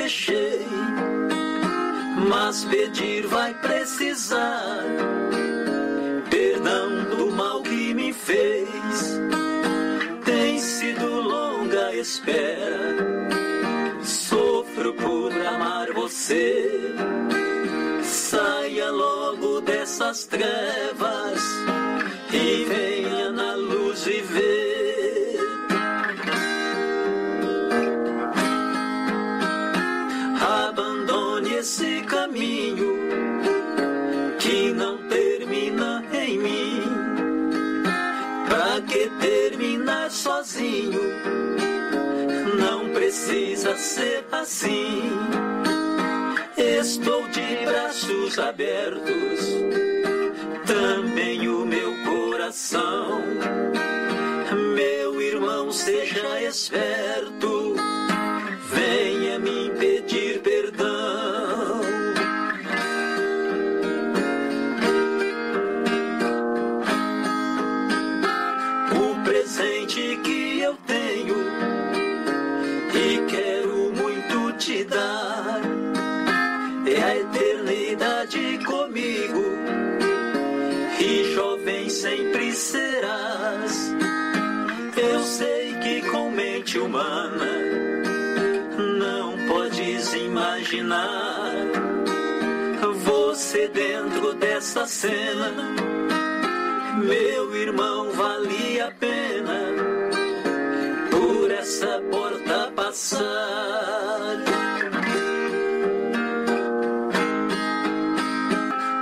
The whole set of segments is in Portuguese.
deixei, mas pedir vai precisar perdão do mal que me fez. Tem sido longa a espera, sofro por amar você. Saia logo dessas trevas e venha na luz viver. Abandone esse caminho que não termina em mim. Pra que terminar sozinho? Não precisa ser assim. Estou de braços abertos, também o meu coração. Meu irmão, seja esperto, venha me pedir perdão. O presente que eu tenho e quero muito te dar é a eternidade comigo, e jovem sempre serás. Eu sei que com mente humana não podes imaginar você dentro dessa cena. Meu irmão, vale a pena por essa porta passar.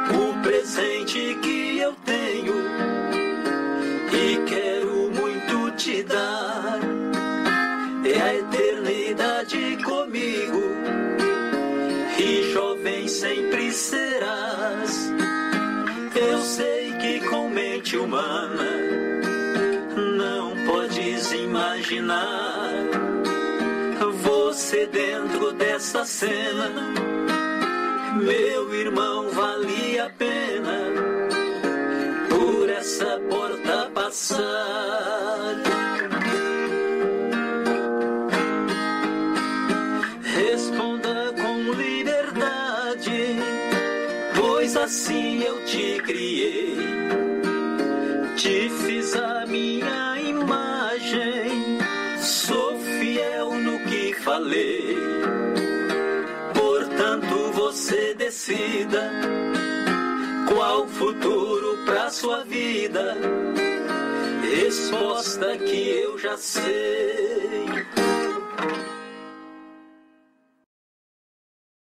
O presente que eu tenho e quero muito te dar é a eternidade comigo, e jovem sempre serás. Eu sei que com mente humana não podes imaginar você dentro dessa cena. Meu irmão, vale a pena por essa porta passar. Responda com liberdade, pois assim eu te criei. Te fiz a minha imagem, sou fiel no que falei. Portanto, você decida qual futuro pra sua vida. Resposta que eu já sei.